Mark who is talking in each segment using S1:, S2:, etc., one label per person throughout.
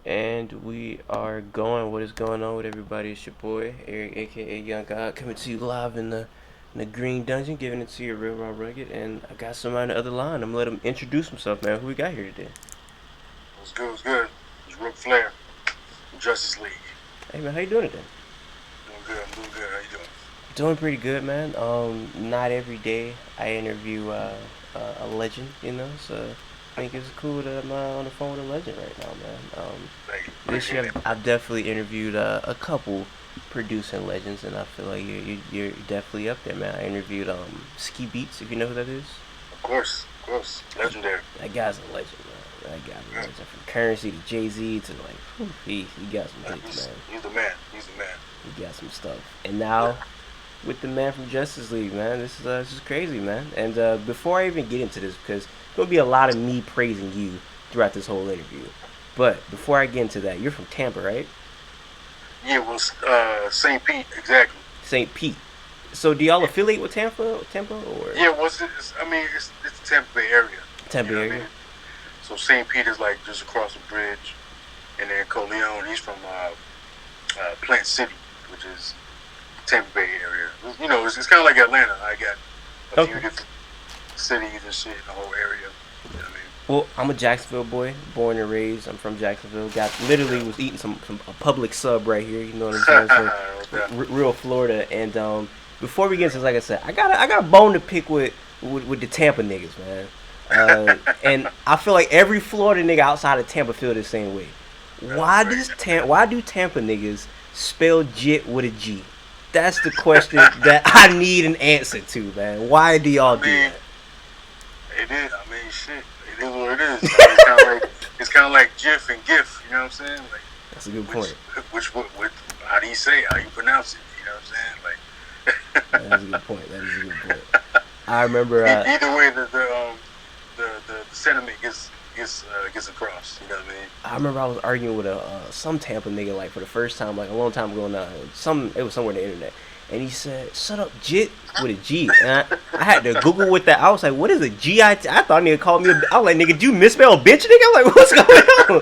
S1: And we are going. What is going on with everybody? It's your boy Eric, aka Young God, coming to you live in the Green Dungeon, giving it to you real raw rugged. And I got somebody on the other line. I'm gonna let him introduce himself, man. Who we got here today?
S2: What's good? What's good? It's Rook Flair from Justice League.
S1: Hey man, how you doing today?
S2: Doing good. I'm doing good. How you doing?
S1: Doing pretty good, man. Not every day I interview a legend, So I think it's cool that I'm on the phone with a legend right now, man.
S2: Thank you.
S1: This
S2: Appreciate
S1: year
S2: it.
S1: I've definitely interviewed a couple producing legends, and I feel like you're definitely up there, man. I interviewed Ski Beats, if you know who that is.
S2: Of course. Of course. Legendary.
S1: That guy's a legend, man. That guy's a
S2: Yeah.
S1: legend. From Currency to Jay-Z to like, he got some hits, man.
S2: He's the man. He's the man.
S1: He got some stuff. And now with the man from Justice League, man, this is crazy, man. And before I even get into this, because there's gonna be a lot of me praising you throughout this whole interview. But before I get into that, you're from Tampa, right?
S2: Yeah, it was St. Pete, exactly.
S1: St. Pete. So do y'all affiliate with Tampa or
S2: Yeah, it's the Tampa Bay area.
S1: Tampa
S2: You know what I
S1: area?
S2: mean? So St. Pete is like just across the bridge. And then Coleon, he's from Plant City, which is Tampa Bay area. You know, it's kind of like Atlanta. I got a few
S1: Okay.
S2: different cities and shit in the whole area. You know what I mean?
S1: Well, I'm a Jacksonville boy, born and raised. I'm from Jacksonville. Got literally was eating some a public sub right here. You know what I'm saying? So
S2: No doubt.
S1: real Florida. And before we get into this, like I said, I got a bone to pick with the Tampa niggas, man. And I feel like every Florida nigga outside of Tampa feel the same way. Why do Tampa niggas spell jit with a G? That's the question that I need an answer to, man. Why do y'all
S2: I
S1: do
S2: mean,
S1: that?
S2: it is. I mean, shit. It is what it is. It's kind of like GIF and GIF. You know what I'm saying? Like,
S1: That's a good
S2: which,
S1: point.
S2: what, how do you say it? How you pronounce it? You know what I'm saying?
S1: That is a good point. That is a good point. I remember.
S2: Either way, the sentiment gets across. You know what I mean?
S1: I remember I was arguing with some Tampa nigga like for the first time like a long time ago now. It was somewhere on the internet, and he said, "Shut up, jit," with a G, and I had to Google what that. I was like, "What is a G-I-T?" I thought nigga called me. I was like, "Nigga, did you misspell bitch, nigga?" I'm like, "What's going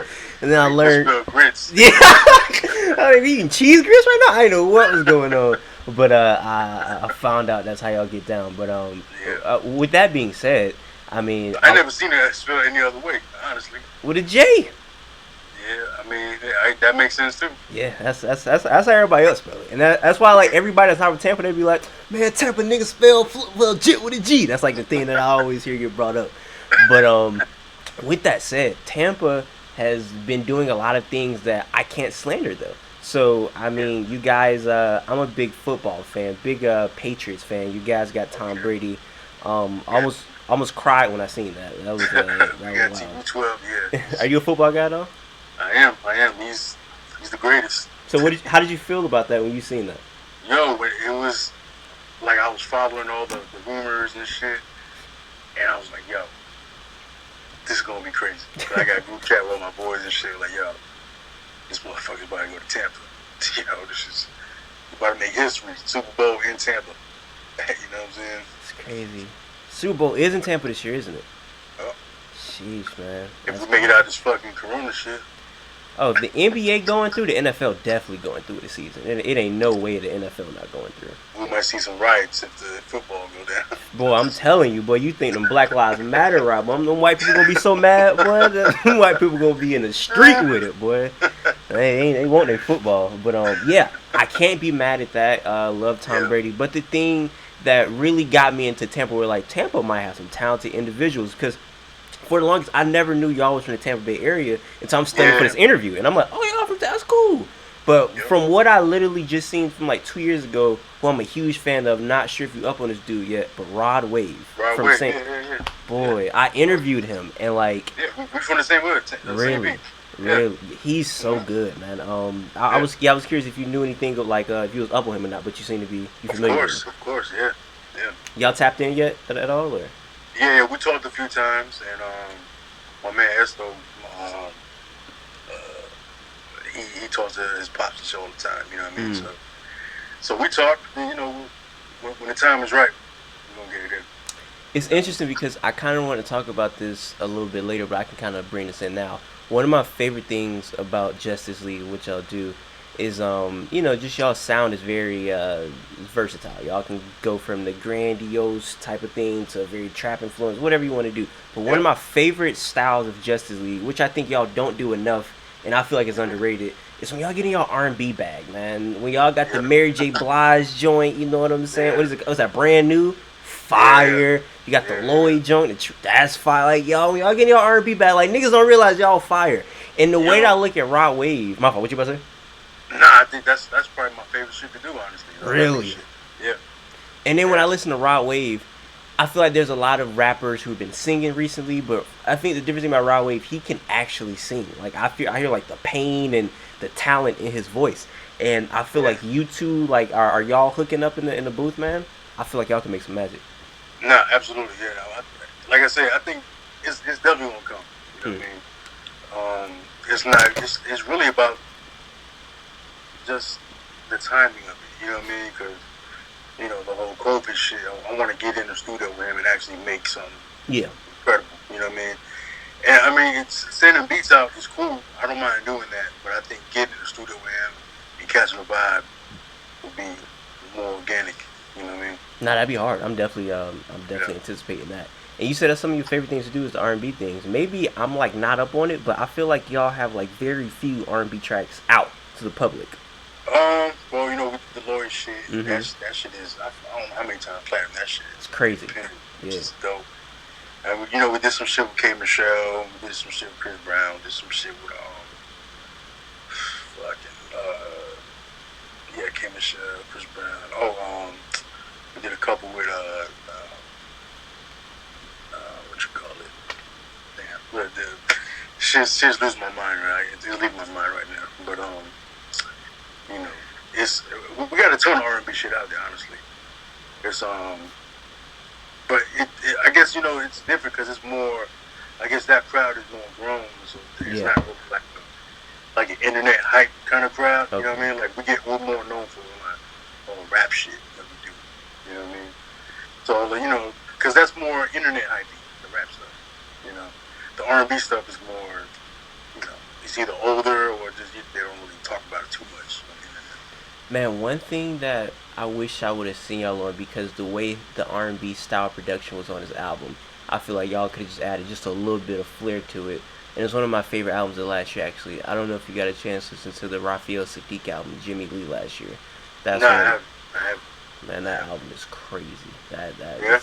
S1: on?" And then I learned.
S2: Spell grits.
S1: Yeah, I was eating cheese grits right now. I didn't know what was going on, but I found out that's how y'all get down. But
S2: Yeah.
S1: with that being said, I mean,
S2: I never seen it spelled any other way. Honestly.
S1: with a J.
S2: Yeah. I mean, that makes sense too.
S1: Yeah, that's how everybody else spell it, and that's why like everybody that's not from Tampa, they be like, man, Tampa niggas spell legit with a G. That's like the thing that I always hear get brought up. But with that said, Tampa has been doing a lot of things that I can't slander though. So I
S2: Yeah.
S1: mean, you guys, I'm a big football fan, big Patriots fan. You guys got Tom
S2: Okay.
S1: Brady.
S2: Yeah.
S1: Almost cried when I seen that. That
S2: We got
S1: was wild.
S2: TB12. Yeah.
S1: Are you a football guy though?
S2: I am. I am. He's the greatest.
S1: So how did you feel about that when you seen that?
S2: Yo, but it was like I was following all the rumors and shit, and I was like, yo, this is gonna be crazy. 'Cause I got a group chat with all my boys and shit. Like, yo, this motherfucker's about to go to Tampa. You know, this is he about to make history. Super Bowl in Tampa. You know what I'm saying?
S1: It's crazy. Super Bowl is in Tampa this year, isn't it?
S2: Oh,
S1: Sheesh, man.
S2: if
S1: That's
S2: we make it out this fucking Corona shit,
S1: Oh, the NBA going through, the NFL definitely going through this season. It ain't no way the NFL not going through.
S2: we might see some riots if the football go down.
S1: Boy, I'm telling you, boy, you think them Black Lives Matter, right? Boy, them white people gonna be so mad, boy. Them white people gonna be in the street with it, boy. They want their football, but yeah, I can't be mad at that. Love Tom
S2: Yeah.
S1: Brady, but the thing that really got me into Tampa were like Tampa might have some talented individuals because for the longest I never knew y'all was from the Tampa Bay area until I'm studying for
S2: Yeah.
S1: this interview, and I'm like, oh y'all from that's cool. But
S2: Yep.
S1: from what I literally just seen from like 2 years ago, who I'm a huge fan of, not sure if you up on this dude yet, but Rod Wave
S2: Right
S1: from
S2: away.
S1: St.
S2: Yeah.
S1: Boy, I interviewed him and like
S2: Yeah, we from the same hood. The same
S1: really,
S2: beat. Yeah.
S1: really, he's so good, man. I was curious if you knew anything of like if you was up on him or not, but you seem to be
S2: Of
S1: familiar with
S2: course,
S1: him.
S2: of course, yeah.
S1: Y'all tapped in yet at all or?
S2: Yeah, we talked a few times, and my man Esto, he talks to his pops and shit all the time. You know what I mean?
S1: Mm.
S2: So we talked. And, you know, when the time is right, we're gonna get it in.
S1: It's interesting because I kind of want to talk about this a little bit later, but I can kind of bring this in now. One of my favorite things about Justice League, which y'all do, is just y'all sound is very versatile. Y'all can go from the grandiose type of thing to a very trap influence, whatever you want to do. But one of
S2: Yep.
S1: my favorite styles of Justice League, which I think y'all don't do enough, and I feel like it's underrated, is when y'all get in y'all R&B bag, man. When y'all got the
S2: Yeah.
S1: Mary J. Blige joint, you know what I'm saying?
S2: Yeah.
S1: What is it? What's that? Brand new,
S2: Yeah.
S1: fire. You got the
S2: Yeah.
S1: Lloyd joint, that's fire. Like y'all get in your R&B bag. Like niggas don't realize y'all fire. And the way that I
S2: Yo.
S1: look at Rod Wave, my fault. What you about to say?
S2: Nah, I think that's probably my favorite shit to do. Honestly, the R&B
S1: Really?
S2: shit. Yeah.
S1: And then when I
S2: Yeah.
S1: listen to Rod Wave, I feel like there's a lot of rappers who've been singing recently, but I think the difference about Rod Wave, he can actually sing. Like I hear like the pain and the talent in his voice, and I feel
S2: Yeah.
S1: like you two like are y'all hooking up in the booth, man. I feel like y'all can make some magic.
S2: Nah, absolutely. Yeah. Like I said, I think it's definitely gonna come. You know
S1: Hmm.
S2: what I mean? It's not. It's really about just the timing of it. You know what I mean? Because the whole COVID shit. I want to get in the studio with him and actually make something
S1: Yeah.
S2: incredible. You know what I mean? And I mean, it's sending beats out is cool. I don't mind doing that, but I think getting in the studio with him and catching a vibe would be more organic. You know what I mean?
S1: Nah, that'd be hard. I'm
S2: Yeah.
S1: definitely anticipating that. And you said that's some of your favorite things to do is the R&B things. Maybe I'm like not up on it, but I feel like y'all have like very few R&B tracks out to the public.
S2: Well, with the Lloyd shit,
S1: Mm-hmm.
S2: that shit is. I don't know how many times platinum that shit
S1: It's
S2: is.
S1: crazy.
S2: Which
S1: Yeah.
S2: is dope. And we did some shit with K Michelle. We did some shit with Chris Brown. Did some shit with fucking yeah, K Michelle, Chris Brown. We did a couple with what you call it? Damn, what the shit's losing my mind right. It's leaving my mind right now. But you know, it's we got a ton of R&B shit out there. Honestly, it's but I guess it's different because it's more. I guess that crowd is more grown, so it's
S1: Yeah.
S2: not really like an internet hype kind of crowd. You know
S1: Okay.
S2: what I mean? Like we're more known for all the rap shit that we do. You know what I mean? So because that's more internet hypey, the rap stuff. You know, the R&B stuff is more. It's either older or just they don't really talk about it too much on the internet.
S1: Man, one thing that I wish I would have seen y'all on because the way the R&B style production was on his album, I feel like y'all could have just added just a little bit of flair to it. And it's one of my favorite albums of last year, actually. I don't know if you got a chance to listen to the Raphael Sadiq album, Jimmy Lee, last year. That's
S2: No, I
S1: one.
S2: haven't. I haven't.
S1: Man,
S2: I
S1: that
S2: haven't.
S1: album is crazy. That
S2: Yeah.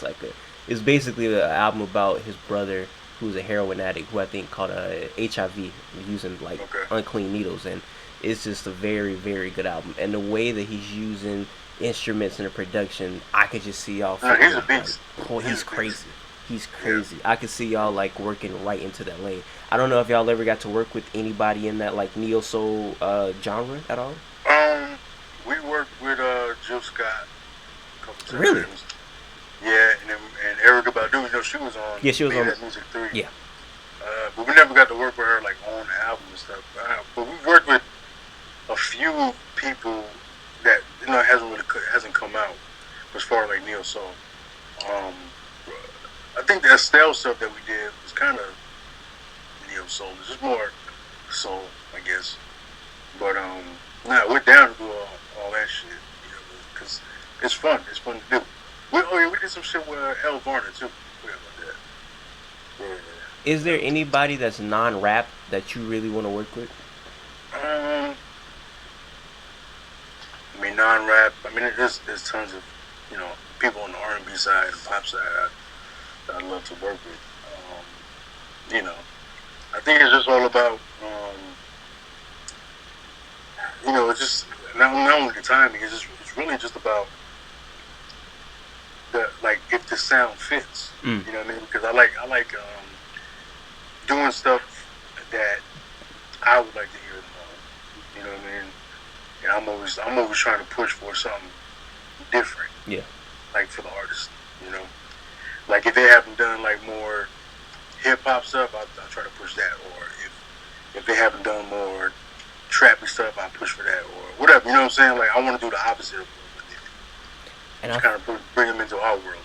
S1: it's basically an album about his brother who's a heroin addict who I think caught a HIV using like
S2: Okay.
S1: unclean needles, and it's just a very very good album. And the way that he's using instruments in the production, I could just see y'all
S2: No,
S1: fitting
S2: he's a
S1: in, like,
S2: beast.
S1: oh,
S2: He's
S1: he's
S2: a beast.
S1: crazy. He's
S2: Yeah.
S1: crazy. I could see y'all like working right into that lane. I don't know if y'all ever got to work with anybody in that like neo soul genre at all.
S2: Um, we worked with Jill Scott a couple
S1: Really?
S2: times. Yeah, and Erica Badu, she was on
S1: Yeah, she was
S2: Made
S1: on.
S2: That Music 3.
S1: Yeah.
S2: But we never got to work with her like on the album and stuff. But we worked with a few people that hasn't come out as far as like neo soul. Um, I think the Estelle stuff that we did was kind of neo soul. It's just more soul, I guess. But nah, we're down to do all that shit, because it's fun. It's fun to do. We did some shit with Elle Varner too. Forgot about that. Yeah.
S1: Is there
S2: That was,
S1: anybody that's non-rap that you really want to work with?
S2: I mean, non-rap. I mean, there's tons of people on the R&B side and pop side that I love to work with. I think it's just all about it's just not only the timing. It's really just about if the sound fits.
S1: Mm.
S2: You know what I mean? Because I like doing stuff that I would like to hear the most. You know what I mean? And I'm always trying to push for something different.
S1: Yeah.
S2: Like for the artist, like if they haven't done like more hip hop stuff, I'll try to push that. Or if they haven't done more trappy stuff, I push for that or whatever. You know what I'm saying? Like I want to do the opposite of what they do.
S1: And
S2: Just kind of bring them into our world.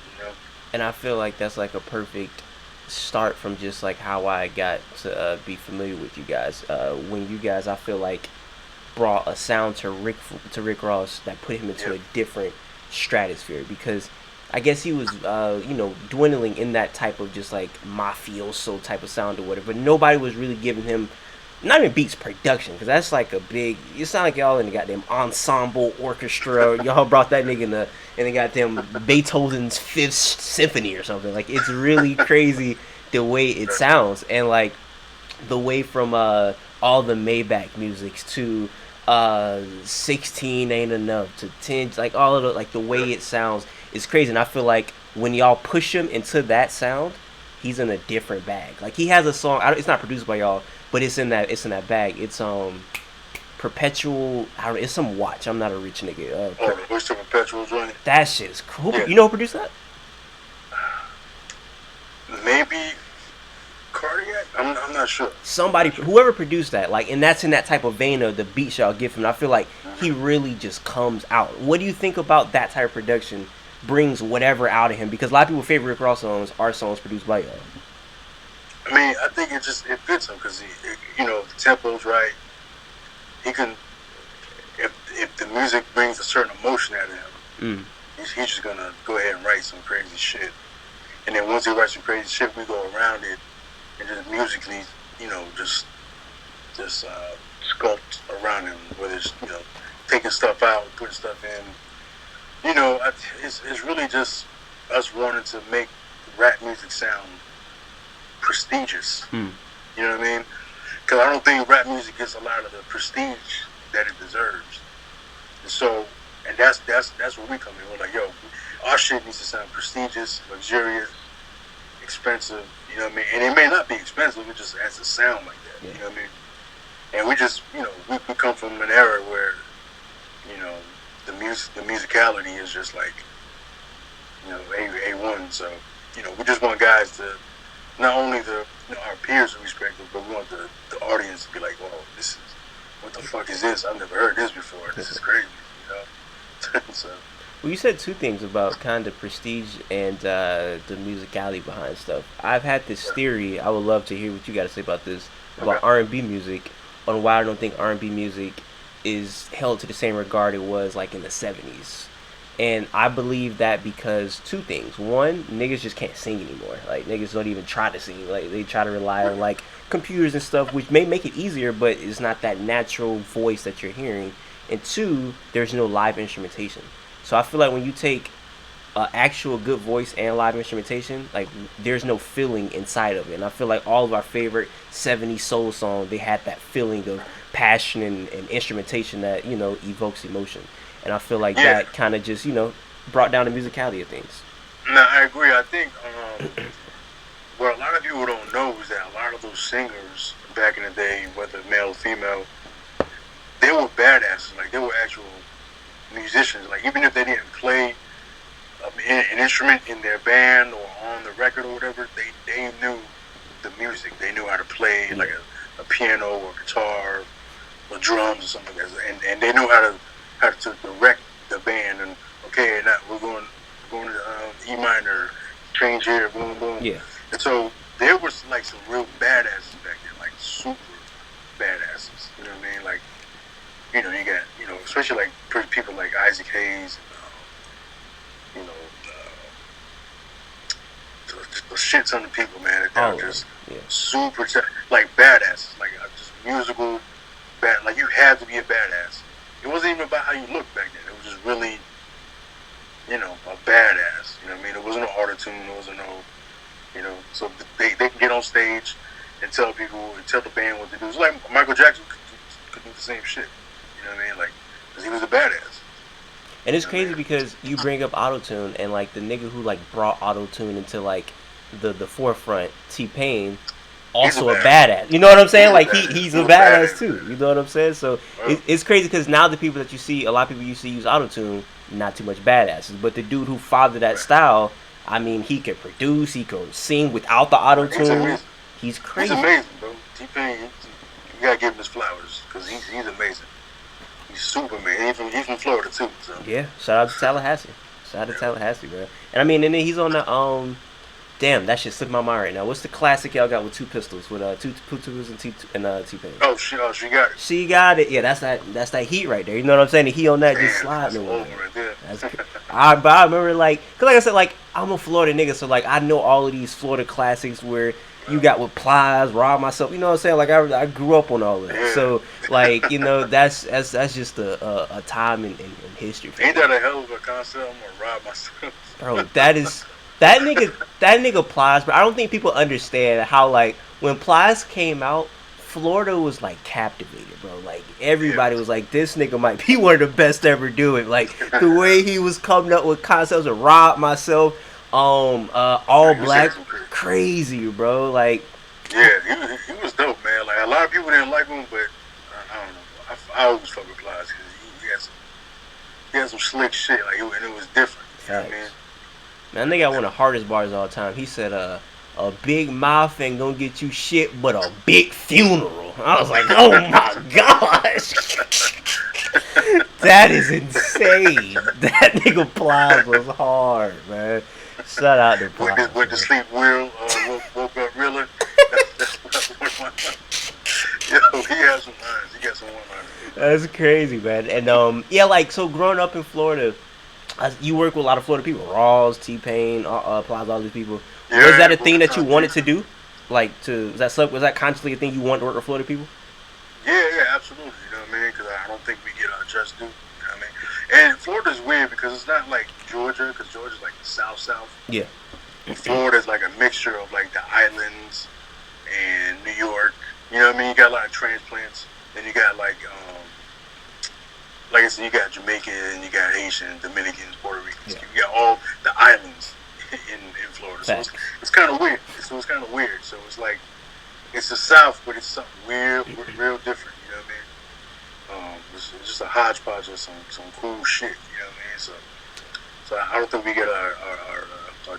S1: and I feel like that's like a perfect start from just like how I got to be familiar with you guys. When you guys, I feel like, brought a sound to Rick Ross that put him into
S2: Yep.
S1: a different stratosphere because I guess he was dwindling in that type of just like mafioso type of sound or whatever. But nobody was really giving him not even beats production because that's like a big. You sound like y'all in the goddamn ensemble orchestra. Y'all brought that nigga in the goddamn Beethoven's Fifth Symphony or something. Like it's really crazy the way it sounds and like the way from all the Maybach musics to 16 ain't enough to 10 like all of the like the way it sounds is crazy and I feel like when y'all push him into that sound he's in a different bag like he has a song it's not produced by y'all but it's in that bag it's perpetual I don't know, it's some watch I'm not a rich nigga
S2: The Oyster Perpetual joint.
S1: that shit is cool
S2: Yeah.
S1: you know who produced that
S2: Maybe Cardiac. I'm not sure.
S1: somebody whoever produced that like and that's in that type of vein of the beats y'all give him I feel like he really just comes out what do you think about that type of production brings whatever out of him because a lot of people favorite Rick Ross songs are songs produced by y'all
S2: I mean, I think it fits him because the tempo's right. He can if the music brings a certain emotion out of him, he's just gonna go ahead and write some crazy shit. And then once he writes some crazy shit, we go around it and just musically, just sculpt around him. Whether it's taking stuff out, putting stuff in. It's really just us wanting to make rap music sound prestigious. You know what I mean? Because I don't think rap music gets a lot of the prestige that it deserves. And that's where we come in. We're like, yo, our shit needs to sound prestigious, luxurious, expensive. You know what I mean? And it may not be expensive. It just has to sound like that.
S1: Yeah.
S2: You know what I mean? And we just, we come from an era where, the musicality is just like, A1. So, we just want guys to. Not only our peers to respect it, but we want the audience to be like, "Whoa, what the fuck is this? I've never heard this before. This is crazy," So.
S1: Well, you said two things about kind of prestige and the musicality behind stuff. I've had this theory. I would love to hear what you got to say about this about R&B music, on why I don't think R&B music is held to the same regard it was like in the '70s. And I believe that because two things. One, niggas just can't sing anymore. Like niggas don't even try to sing. Like they try to rely on like computers and stuff, which may make it easier, but it's not that natural voice that you're hearing. And two, there's no live instrumentation. So I feel like when you take actual good voice and live instrumentation, like there's no feeling inside of it. And I feel like all of our favorite '70s soul songs, they had that feeling of passion and instrumentation that evokes emotion. And I feel like that kind of just, brought down the musicality of things.
S2: No, I agree. I think what a lot of people don't know is that a lot of those singers back in the day, whether male or female, they were badasses. Like, they were actual musicians. Like, even if they didn't play an instrument in their band or on the record or whatever, they knew the music. They knew how to play, like, a piano or guitar or drums or something like that. And they knew how to direct the band and okay, now we're going to E minor, change here, boom, boom.
S1: Yeah.
S2: And so there was like some real badasses back then, like super badasses. You know what I mean? Like, you got, especially like people like Isaac Hayes, a shit ton of people, man, that are just super, like badasses, like just musical bad. Like you had to be a badass. It wasn't even about how you looked back then. It was just really, a badass. You know what I mean? It wasn't no auto-tune. There wasn't no, so they can get on stage and tell the band what to do. It's like Michael Jackson could do the same shit. You know what I mean? Like, because he was a badass.
S1: And it's crazy because you bring up auto-tune and like the nigga who like brought auto-tune into like the forefront, T-Pain, also a badass. You know what I'm saying? Like he's a badass too. You know what I'm saying? So it's crazy because now the people that you see, a lot of people you see use autotune, not too much badasses. But the dude who fathered that style, I mean, he can produce, he can sing without the autotune. He's crazy.
S2: He's amazing, bro. T-Pain, you gotta give him his flowers because he's amazing. He's super amazing. He's from Florida too. So.
S1: Yeah, shout out to Tallahassee. Shout out to Tallahassee, bro. And I mean, and then he's on the Damn, that shit slipped my mind right now. What's the classic y'all got with two pistols with two Tutus and T-Pain?
S2: She got it.
S1: She got it. Yeah, that's that heat right there. You know what I'm saying? The heat on that
S2: Damn,
S1: just sliding
S2: that's
S1: away.
S2: old right there.
S1: But I remember like, cause like I said, like I'm a Florida nigga, so like I know all of these Florida classics where you got with Plies, Rob Myself. You know what I'm saying? Like I grew up on all of that.
S2: Yeah.
S1: So like that's just a time in history.
S2: Ain't that a hell of a concept? I'm gonna rob myself.
S1: Bro, that nigga Plies, but I don't think people understand how like when Plies came out, Florida was like captivated, bro. Like everybody was like, this nigga might be one of the best to ever do it. Like the way he was coming up with concepts of Rob Myself, All Black, crazy, bro. Like
S2: yeah, he was dope, man. Like a lot of people didn't like him, but I don't know. I always fuck with Plies because he had some slick shit, like and it was different. You know what I mean?
S1: Man, they got one of the hardest bars of all time. He said, a big mouth ain't gonna get you shit but a big funeral. I was like, oh my gosh. That is insane. That nigga Plies was hard, man. Shout out to Plies.
S2: With the sleep wheel, woke up realer. Yo, he has some lines. He got some one-liners.
S1: That's crazy, man. And yeah, like so growing up in Florida, you work with a lot of Florida people, Rawls, T-Pain, Plies, all these people.
S2: Yeah,
S1: was that a thing that you wanted to do? Like was that consciously a thing you wanted to work with Florida people?
S2: Yeah, absolutely. You know what I mean? Because I don't think we get our just due. You know what I mean? And Florida's weird because it's not like Georgia, because Georgia's like the South.
S1: Yeah.
S2: Florida's like a mixture of like the islands and New York. You know what I mean? You got a lot of transplants. Then you got like I said, you got Jamaican, and you got Haitian, Dominicans, Puerto Ricans.
S1: Yeah.
S2: You got all the islands in Florida. So it's kind of weird. So it's kind of weird. So it's like it's the South, but it's something weird, real different. You know what I mean? It's just a hodgepodge of some cool shit. You know what I mean? So I don't think we get our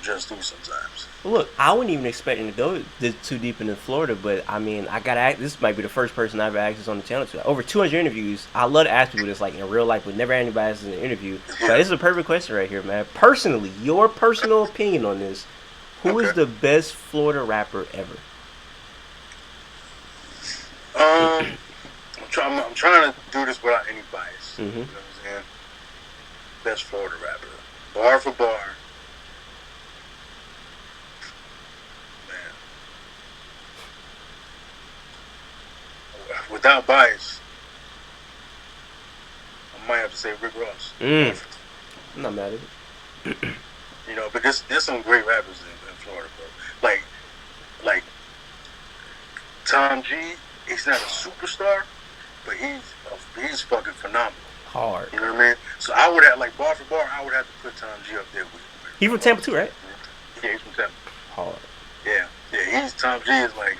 S2: just due sometimes.
S1: Look, I wasn't even expecting to go too deep into Florida, but I mean, I gotta ask. This might be the first person I've ever asked this on the channel to. Over 200 interviews. I love to ask people this, like in real life, but never had anybody ask this in an interview. So this is a perfect question right here, man. Personally, your personal opinion on this: who is the best Florida rapper ever?
S2: I'm trying to do this without any bias.
S1: Mm-hmm.
S2: You know what I'm saying? Best Florida rapper, bar for bar. Without bias, I might have to say Rick Ross.
S1: I'm not mad at it.
S2: You know, but there's some great rappers in Florida, bro. Like Tom G. He's not a superstar, but he's fucking phenomenal.
S1: Hard.
S2: You know what I mean? So I would have, like, bar for bar, I would have to put Tom G up there with.
S1: He from Tampa too, right?
S2: Yeah, he's from Tampa.
S1: Hard.
S2: Yeah. Tom G is like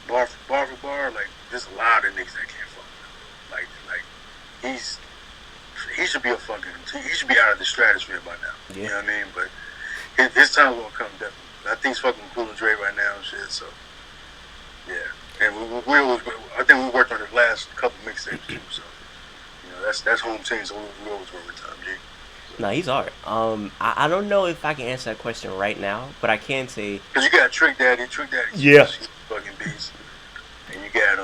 S2: bar for bar. Like, there's a lot of niggas that can't fuck with him. Like he should be he should be out of the stratosphere by now.
S1: Yeah.
S2: You know what I mean? But his time's gonna come definitely. I think he's fucking Cool and Dre right now and shit. So yeah, and I think we worked on the last couple mixtapes too. So you know that's home team. So we always work with Tom G.
S1: Nah, he's hard. I don't know if I can answer that question right now, but I can say
S2: because you got Trick Daddy.
S1: Yeah.
S2: He's fucking beast. And you got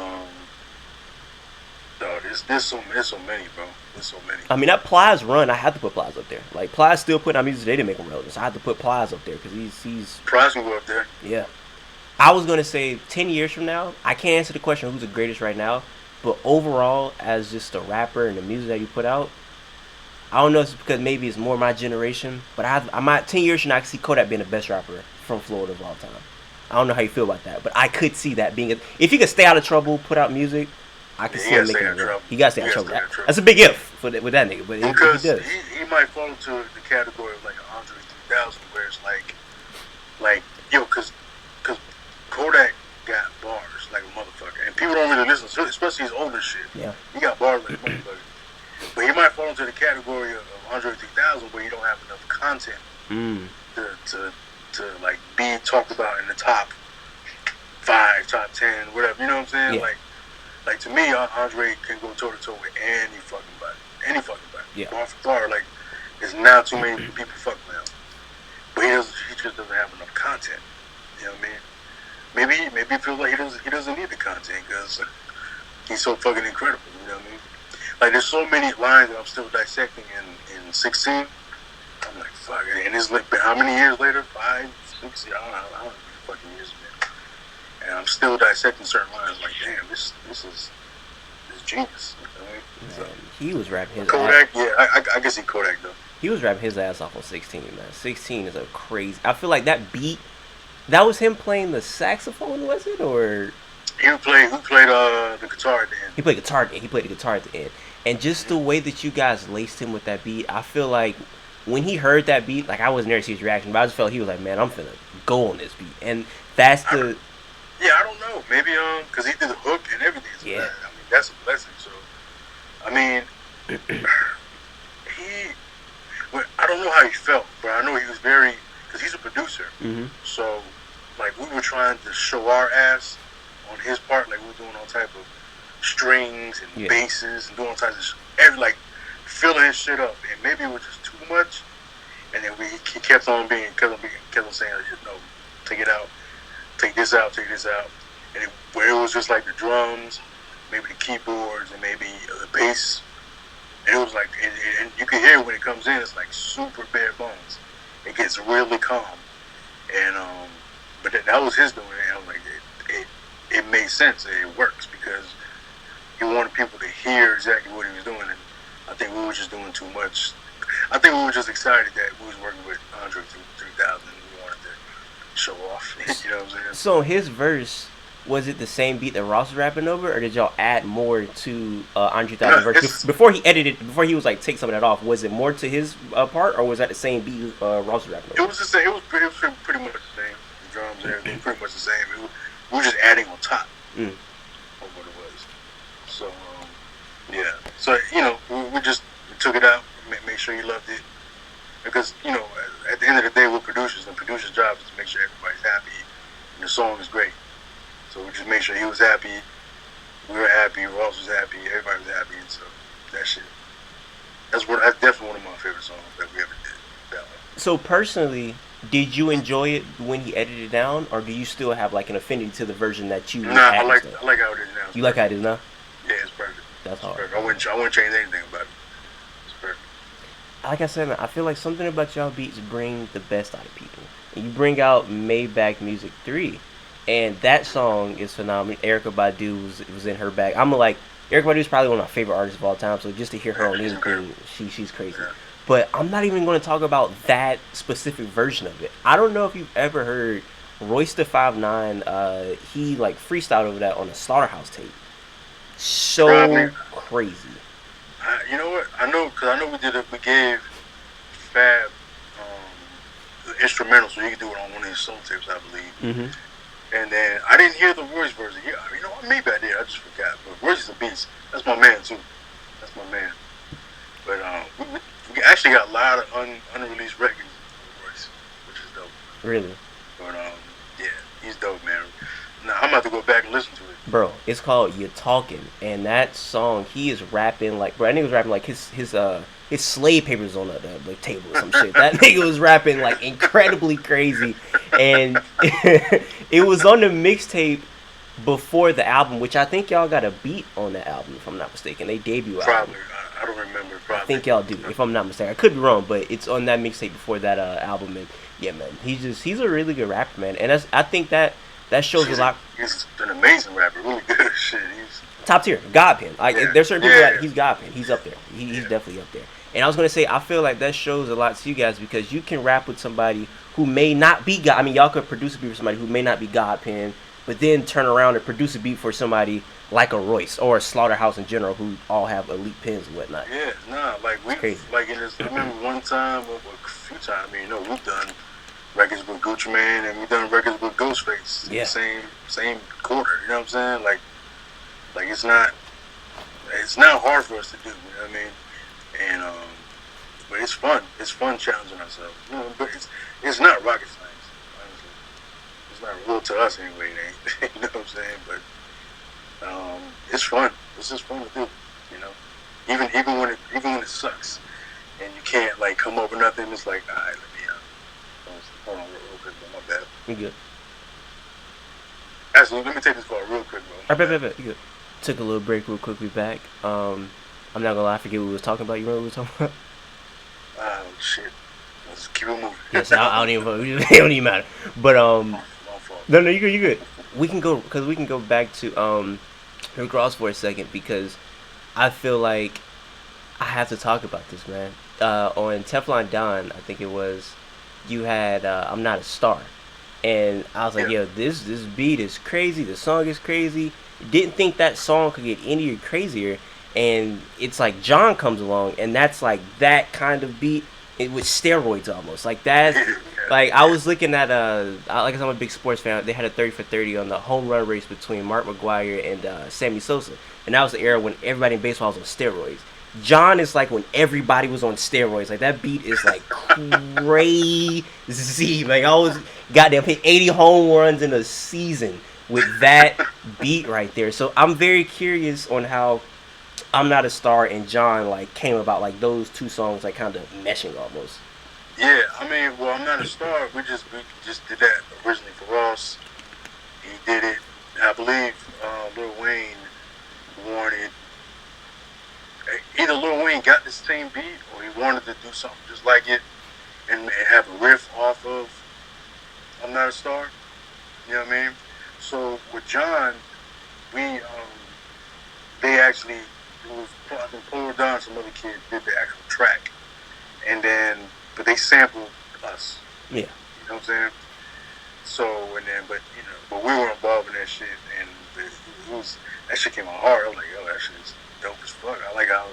S2: there's so many, bro. There's so many.
S1: I mean, that Plies run, I had to put Plies up there. Like Plies still putting out music, they didn't make him relevant, so I had to put Plies up there because he's.
S2: Plies can go up there.
S1: Yeah. I was gonna say 10 years from now, I can't answer the question who's the greatest right now, but overall, as just a rapper and the music that you put out, I don't know if it's because maybe it's more my generation, but I might 10 years from now I can see Kodak being the best rapper from Florida of all time. I don't know how you feel about that, but I could see that being if he could stay out of trouble, put out music, I could see him making it work. He gotta stay out of trouble. That's a big if with that nigga, but
S2: because
S1: if he does,
S2: he might fall into the category of like an Andre 3000, where it's like yo, cause Kodak got bars like a motherfucker, and people don't really listen to it, especially his older shit.
S1: Yeah,
S2: he got bars like a motherfucker, but he might fall into the category of Andre 3000 where you don't have enough content to like be talked about in the top 5, top 10, whatever. You know what I'm saying?
S1: Yeah.
S2: Like to me, Andre can go toe to toe with any fucking body.
S1: Yeah.
S2: Bar for bar, like there's not too many people fucking with him. But he just doesn't have enough content. You know what I mean? Maybe he feels like he doesn't need the content because he's so fucking incredible. You know what I mean? Like there's so many lines that I'm still dissecting in 16. I'm like, fuck it. And it's like, how many years later? 5, 6, I don't know how many fucking years, man. And I'm still dissecting certain lines. Like, damn, this is genius. You know what I mean?
S1: Man, he was rapping his
S2: Kodak,
S1: ass.
S2: yeah, I guess he Kodak though.
S1: He was rapping his ass off on 16, man. 16 is a crazy. I feel like that beat. That was him playing the saxophone, was it, or
S2: Who played the guitar at the end?
S1: he played guitar? He played the guitar at the end, and just the way that you guys laced him with that beat, I feel like when he heard that beat, like I wasn't there to see his reaction, but I just felt he was like, "Man, I'm finna go on this beat," and that's the.
S2: Yeah, I don't know. Maybe because he did the hook and everything. So
S1: Yeah.
S2: I mean, that's a blessing. So, I mean, I don't know how he felt, but I know he was very, because he's a producer.
S1: Mm-hmm.
S2: So, like, we were trying to show our ass on his part. Like, we were doing all type of strings and basses and doing all types of like filling his shit up. And maybe it was just too much. And then he kept on saying, no, take it out, take this out, take this out. And where it was just like the drums, maybe the keyboards, and maybe the bass. And it was like, and you can hear when it comes in, it's like super bare bones. It gets really calm. And but that was his doing it. I was like, it made sense. It works because he wanted people to hear exactly what he was doing. And I think we were just doing too much. I think we were just excited that we was working with Andre 3000 and we wanted to show off. You know what I'm saying?
S1: So his verse, was it the same beat that Ross was rapping over, or did y'all add more to Andre 3000 verse before he edited? Before he was like take some of that off, was it more to his part, or was that the same beat Ross was rapping over?
S2: It was the same. It was pretty much the same. The drums and everything, pretty much the same. We were just adding on top of what it was. So yeah. So we just took it out, made sure he loved it, because at the end of the day, we're producers, and producers' job is to make sure everybody's happy and the song is great. So we just made sure he was happy, we were happy, Ross was happy, everybody was happy, and so that shit. That's definitely one of my favorite songs that we ever did. That one.
S1: So personally, did you enjoy it when he edited it down, or do you still have like an affinity to the version that you?
S2: Nah, I like how it is now.
S1: You like how it is now?
S2: Yeah, it's perfect.
S1: That's hard.
S2: Perfect. I wouldn't change anything about it. It's perfect.
S1: Like I said, man, I feel like something about y'all beats bring the best out of people. And you bring out Maybach Music 3. And that song is phenomenal. Erykah Badu was in her bag. I'm like, Erykah Badu is probably one of my favorite artists of all time. So just to hear her on anything, she's crazy. Yeah. But I'm not even going to talk about that specific version of it. I don't know if you've ever heard Royce the 5'9". He like freestyled over that on a Slaughterhouse tape. So crazy.
S2: You know what? I know because we did it. We gave Fab the instrumental so he could do it on one of his soul tapes, I believe.
S1: Mm-hmm.
S2: And then I didn't hear the Royce version. Yeah, maybe I did. I just forgot. But Royce is a beast. That's my man too. That's my man. But we actually got a lot of unreleased records with Royce, which is dope.
S1: Really?
S2: But yeah, he's dope, man. Now I'm about to go back and listen to it.
S1: Bro, it's called "You're Talking," and that song he is rapping like, bro, I think he was rapping like his slave papers on the table or some shit. That nigga was rapping like incredibly crazy, and it was on the mixtape before the album, which I think y'all got a beat on the album if I'm not mistaken. They debut
S2: probably
S1: album.
S2: I don't remember. Probably.
S1: I think y'all do if I'm not mistaken. I could be wrong, but it's on that mixtape before that album. And yeah, man, he's a really good rapper, man, and I think that shows a lot.
S2: He's an amazing rapper, really good shit. He's
S1: top tier, Godpin. Like there's certain people that he's Godpin. He's up there. He's definitely up there. And I was gonna say, I feel like that shows a lot to you guys because you can rap with somebody who may not be God. I mean, y'all could produce a beat for somebody who may not be Godpin, but then turn around and produce a beat for somebody like a Royce or a Slaughterhouse in general, who all have elite pins and whatnot.
S2: Yeah, like I remember one time, a few times. I mean, we've done records with Gucci Mane and we've done records with Ghostface.
S1: Yeah.
S2: Same quarter. You know what I'm saying? Like it's not hard for us to do. You know what I mean? And but it's fun. It's fun challenging ourselves. But it's not rocket science. Honestly, it's not real to us anyway. It ain't. You know what I'm saying? But it's fun. It's just fun to do. Even when it sucks and you can't like come up with nothing. It's like, all right, let me hold on real quick, bro. My bad.
S1: You good?
S2: Actually, let me take this call real quick, bro.
S1: I
S2: My
S1: bet,
S2: bad.
S1: bet. You good? Took a little break real quick. We back. I'm not gonna lie. I forget what we was talking about. You remember what we was talking about?
S2: Oh shit. Let's keep it moving.
S1: Yes, I don't even. It don't even matter. But
S2: My fault.
S1: no, no, you good. You good. We can go because we can go back to Rick Ross for a second because I feel like I have to talk about this, man. On Teflon Don, I think it was, you had I'm Not a Star. And I was like,
S2: Yeah.
S1: yo, this beat is crazy. The song is crazy. Didn't think that song could get any crazier. And it's like John comes along, and that's like that kind of beat with steroids almost. Like that's
S2: Yeah.
S1: like I was looking at like I said, I'm a big sports fan. They had a 30 for 30 on the home run race between Mark McGwire and Sammy Sosa, and that was the era when everybody in baseball was on steroids. John is like when everybody was on steroids. Like that beat is like crazy. Like I was goddamn hit 80 home runs in a season with that beat right there. So I'm very curious on how I'm Not a Star and John like came about. Like those two songs like kind of meshing almost.
S2: Yeah. I mean, well, I'm not a star. We just did that originally for Ross. He did it. I believe Lil Wayne wanted either Lil Wayne got the same beat or he wanted to do something just like it and have a riff off of I'm Not a Star. You know what I mean? So with John, we they actually it was I think Polo Don, some other kid did the actual track, and then but they sampled us.
S1: Yeah.
S2: You know what I'm saying? So and then but we were involved in that shit and it was that shit came out hard. I was like, yo, that shit is dope as fuck. I like how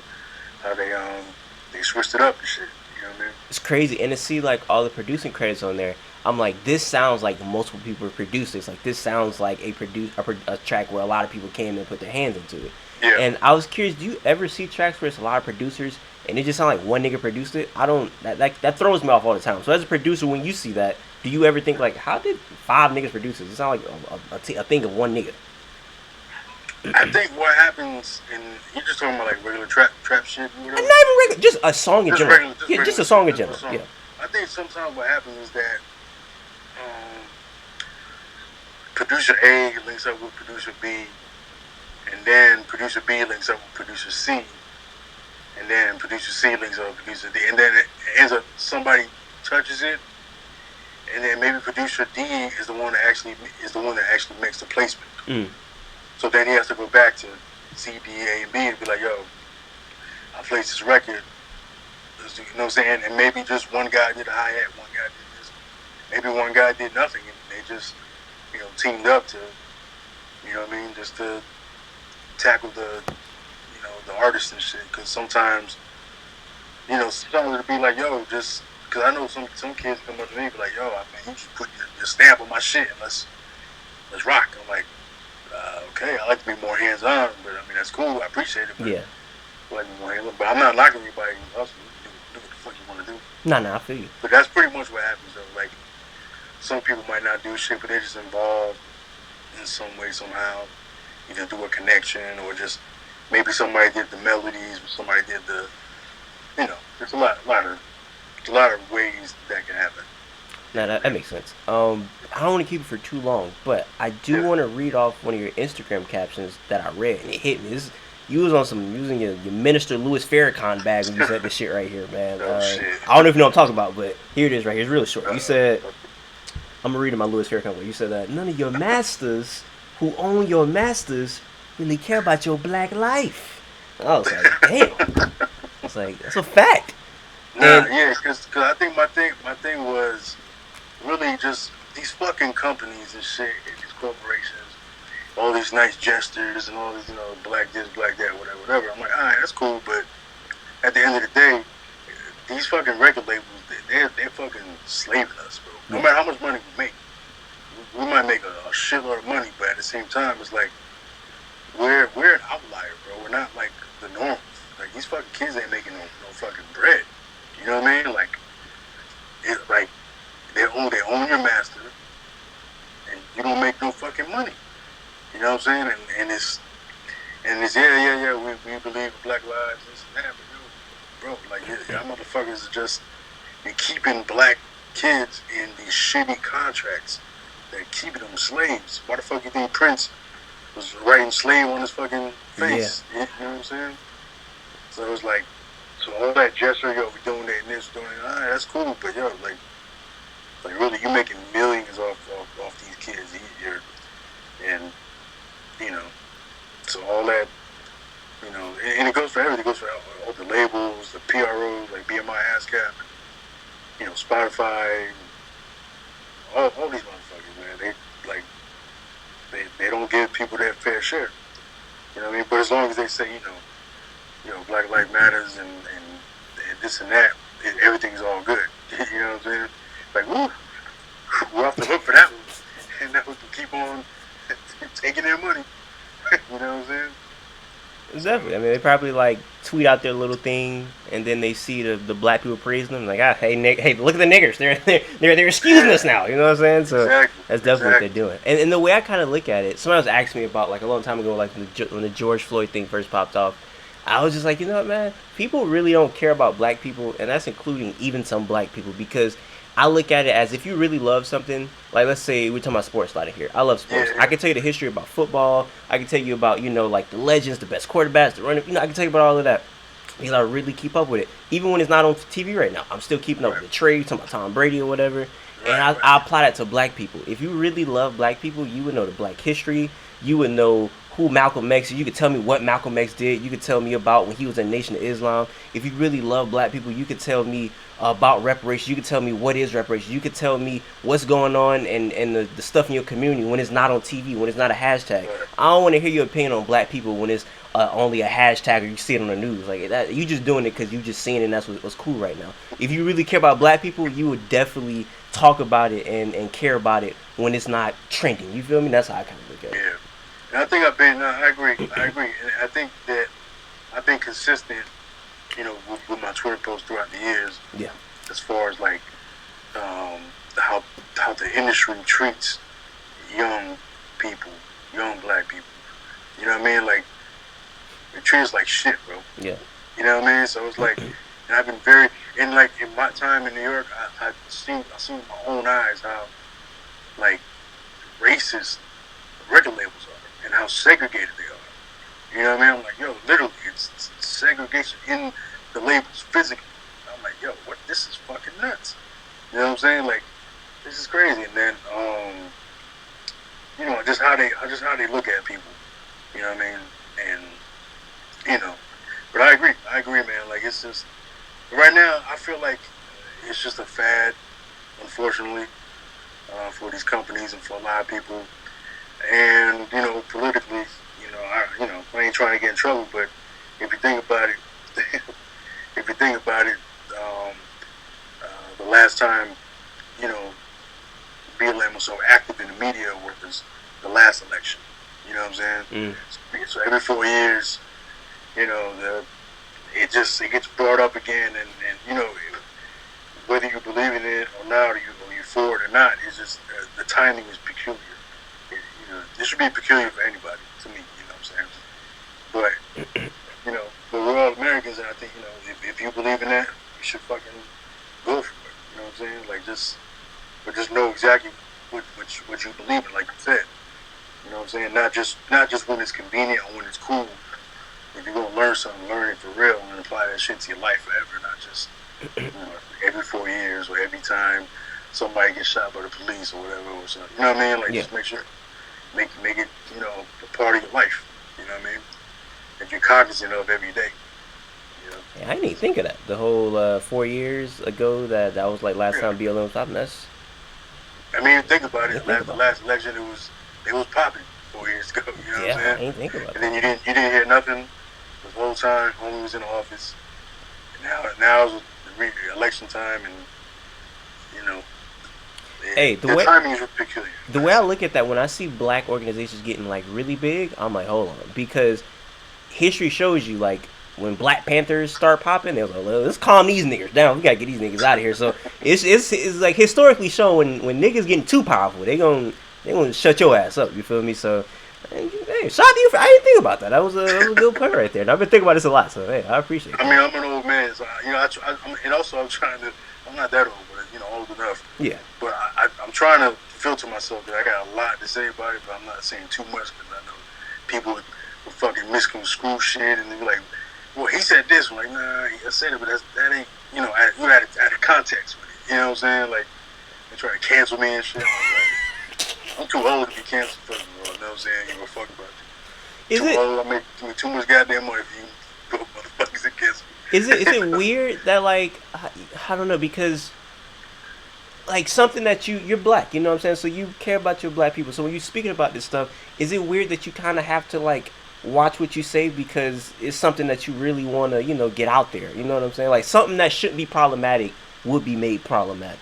S2: they switched it up and shit. You know what I mean?
S1: It's crazy, and to see like all the producing credits on there, I'm like, this sounds like multiple people produced this. Like this sounds like a track where a lot of people came and put their hands into it.
S2: Yeah.
S1: And I was curious, do you ever see tracks where it's a lot of producers and it just sound like one nigga produced it? I don't. That throws me off all the time. So as a producer, when you see that, do you ever think like, how did 5 niggas produce this? It sounds like a thing of one nigga.
S2: I think what happens, and you're just talking about like regular trap shit or
S1: And
S2: whatever.
S1: not even regular, just a song in
S2: Just
S1: general.
S2: regular, just
S1: Yeah,
S2: regular,
S1: just a song in
S2: just a
S1: general.
S2: song.
S1: Yeah.
S2: I think sometimes what happens is that producer A links up with producer B, and then producer B links up with producer C, and then producer C links up with producer D, and then it ends up somebody touches it, and then maybe producer D is the one that actually makes the placement.
S1: Mm.
S2: So then he has to go back to C, D, A, and B and be like, yo, I placed this record. You know what I'm saying? And maybe just one guy did a hi-hat, one guy did this. Maybe one guy did nothing, and they just, teamed up to, you know what I mean, just to tackle the artist and shit. Because sometimes it'll be like, yo, just, because I know some kids come up to me and be like, yo, I mean, you just put your stamp on my shit and let's rock. I'm like, okay, I like to be more hands-on, but I mean, that's cool. I appreciate it. But
S1: Yeah.
S2: I like to be more hands-on. But I'm not knocking anybody else. Do what the fuck you want to do.
S1: Nah, I feel you.
S2: But that's pretty much what happens, though. Like, some people might not do shit, but they're just involved in some way, somehow. Either do a connection or just maybe somebody did the melodies, or somebody did the, there's a lot of ways that can happen.
S1: Nah, that makes sense. I don't want to keep it for too long, but I do want to read off one of your Instagram captions that I read, and it hit me. You was on some using your Minister Louis Farrakhan bag when you said this shit right here, man.
S2: Shit.
S1: I don't know if you know what I'm talking about, but here it is right here. It's really short. You said, I'm gonna read it my Louis Farrakhan way. You said that none of your masters who own your masters really care about your black life. I was like, damn. I was like, that's a fact.
S2: Because I think my thing was really just these fucking companies and shit, these corporations, all these nice gestures and all these, black this, black that, whatever. I'm like, all right, that's cool, but at the end of the day, these fucking record labels, they're fucking slaving us, bro. No matter how much money we make, we might make a shitload of money, but at the same time, it's like we're an outlier, bro. We're not like the norms. Like these fucking kids ain't making no fucking bread. You know what I mean? Like they own your master, and you don't make no fucking money. You know what I'm saying? And it's we believe in Black Lives, this and that, but bro, like y'all motherfuckers are just you're keeping black kids in these shitty contracts that keeping them slaves. Why the fuck you think Prince was writing slave on his fucking face?
S1: Yeah.
S2: You know what I'm saying? So it was like, so all that gesture, yo, we doing that and this, doing that, all right, that's cool, but yo, like really, you making millions off these kids. And you know, so all that, you know, and it goes for everything. It goes for all the labels, the PROs, like BMI, ASCAP, you know, Spotify, all these motherfuckers, man. They don't give people their fair share. You know what I mean? But as long as they say, you know, Black Lives Matters and this and that, everything's all good. You know what I'm saying? Like, woo, we're off the hook for that one, and now we can keep on taking their money. You know what I'm saying?
S1: Definitely. I mean, they probably like tweet out their little thing, and then they see the black people praising them, like, hey, hey, look at the niggers, they're excusing us now. You know what I'm saying? So that's definitely what they're doing. And the way I kind of look at it, somebody was asking me about like a long time ago, like when the George Floyd thing first popped off. I was just like, you know what, man? People really don't care about black people, and that's including even some black people, because I look at it as if you really love something. Like, let's say we're talking about sports a lot here. I love sports. I can tell you the history about football. I can tell you about, you know, like the legends, the best quarterbacks, the running. You know, I can tell you about all of that because I really keep up with it. Even when it's not on TV right now, I'm still keeping up with the trade, talking about Tom Brady or whatever. And I apply that to black people. If you really love black people, you would know the black history. You would know who Malcolm X is. You could tell me what Malcolm X did. You could tell me about when he was in Nation of Islam. If you really love black people, you could tell me about reparations. You could tell me what is reparations. You could tell me what's going on and the stuff in your community when it's not on TV, when it's not a hashtag. I don't want to hear your opinion on black people when it's only a hashtag or you see it on the news. Like that, you just doing it because you just seeing it and that's what's cool right now. If you really care about black people, you would definitely talk about it and care about it when it's not trending. You feel me? That's how I kind of look at it.
S2: Yeah. And I think I agree. And I think that I've been consistent, you know, with my Twitter posts throughout the years.
S1: Yeah.
S2: As far as like how the industry treats young people, young black people. You know what I mean? Like, it treats us like shit, bro.
S1: Yeah.
S2: You know what I mean? So it's like, and I've been very, and like in my time in New York, I've seen with my own eyes how like racist record labels are and how segregated they are. You know what I mean? I'm like, yo, literally, it's segregation in the labels physically. I'm like, yo, what? This is fucking nuts. You know what I'm saying? Like, this is crazy. And then, you know, just how they look at people. You know what I mean? And you know, but I agree, man. Like, it's just right now, I feel like it's just a fad, unfortunately, for these companies and for a lot of people. And you know, politically, I ain't trying to get in trouble, but if you think about it, the last time, you know, BLM was so active in the media was the last election. You know what I'm saying? So every 4 years, you know, it gets brought up again, and you know, whether you believe in it or not, or you for it or not, it's just the timing is peculiar. You know, this should be peculiar for anybody, to me. You know what I'm saying? But you know, but we're all Americans, and I think, you know, if you believe in that, you should fucking go for it. You know what I'm saying? Like, just know exactly what you believe in, like you said. You know what I'm saying? Not just when it's convenient or when it's cool. If you're gonna learn something, learn it for real and apply that shit to your life forever, not just, you know, every 4 years or every time somebody gets shot by the police or whatever or something. You know what I mean? Like, just make sure, make it, you know, a part of your life. You know what I mean? That you're cognizant of every day. You know?
S1: Yeah, I didn't even think of that. The whole 4 years ago that was like last time BLM was popping.
S2: I mean, think about it. The last election, it was popping 4 years ago. You know what I'm saying?
S1: I didn't think about that.
S2: And then you didn't hear nothing the whole time. Homie was in the office. And now it's the election time, and you know. The timing is peculiar.
S1: The way I look at that, when I see black organizations getting like really big, I'm like, hold on, because history shows you, like, when Black Panthers start popping, they're like, well, let's calm these niggas down. We gotta get these niggas out of here. So it's like historically shown when niggas getting too powerful, they gonna shut your ass up. You feel me? So, hey, shout out to you. I didn't think about that. That was a good point right there. And I've been thinking about this a lot. So, hey, I appreciate it.
S2: I mean, I'm an old man, so, you know, and also I'm not that old, but, you know, old enough
S1: Yeah.
S2: But I'm trying to filter myself because I got a lot to say about it, but I'm not saying too much because I know people would fucking misconstrue shit and they be like, well, he said this. I'm like, nah, I said it, but that ain't, you know, you had a context with it. You know what I'm saying? Like, they try to cancel me and shit. I'm too old to be canceled, first of all. You know what I'm saying? Give a fuck about it.
S1: Is
S2: Too
S1: it
S2: old. I make too much goddamn money for you go motherfuckers that cancel me.
S1: is it weird that like I don't know because like something that you're black, you know what I'm saying? So you care about your black people. So when you're speaking about this stuff, is it weird that you kind of have to like watch what you say because it's something that you really want to, get out there. You know what I'm saying? Like something that shouldn't be problematic would be made problematic.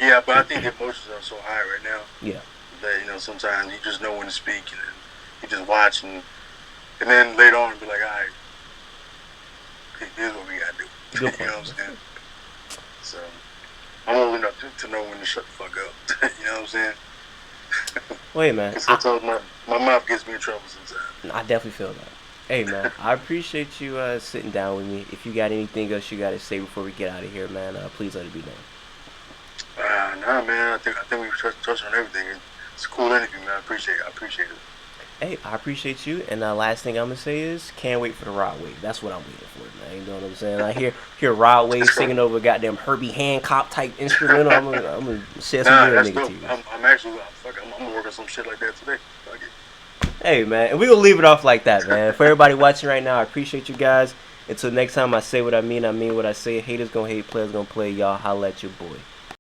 S2: Yeah, but I think the emotions are so high right now
S1: Yeah.
S2: that sometimes you just know when to speak and then you just watch and then later on be like, all right, here's what we gotta do.
S1: Good
S2: You
S1: point.
S2: know what I'm saying? So I'm old enough to know when to shut the fuck up. You know what I'm saying?
S1: Wait, man.
S2: Sometimes my mouth gets me in trouble sometimes.
S1: I definitely feel that. Hey, man, I appreciate you sitting down with me. If you got anything else you got to say before we get out of here, man, please let it be known.
S2: Nah, man. I think we touched on everything. It's a cool interview, man. I appreciate it.
S1: Hey, I appreciate you. And last thing I'm gonna say is, can't wait for the Rod Wave. That's what I'm waiting for, man. You know what I'm saying? I hear Rod Wave singing over goddamn Herbie Hancock type instrumental. I'm gonna shed some real
S2: that's
S1: nigga
S2: dope.
S1: tears.
S2: I'm actually I'm working some shit like that today. Fuck it.
S1: Hey, man, and we gonna leave it off like that, man. For everybody watching right now, I appreciate you guys. Until next time, I say what I mean what I say. Haters gonna hate, players gonna play. Y'all holla at your boy.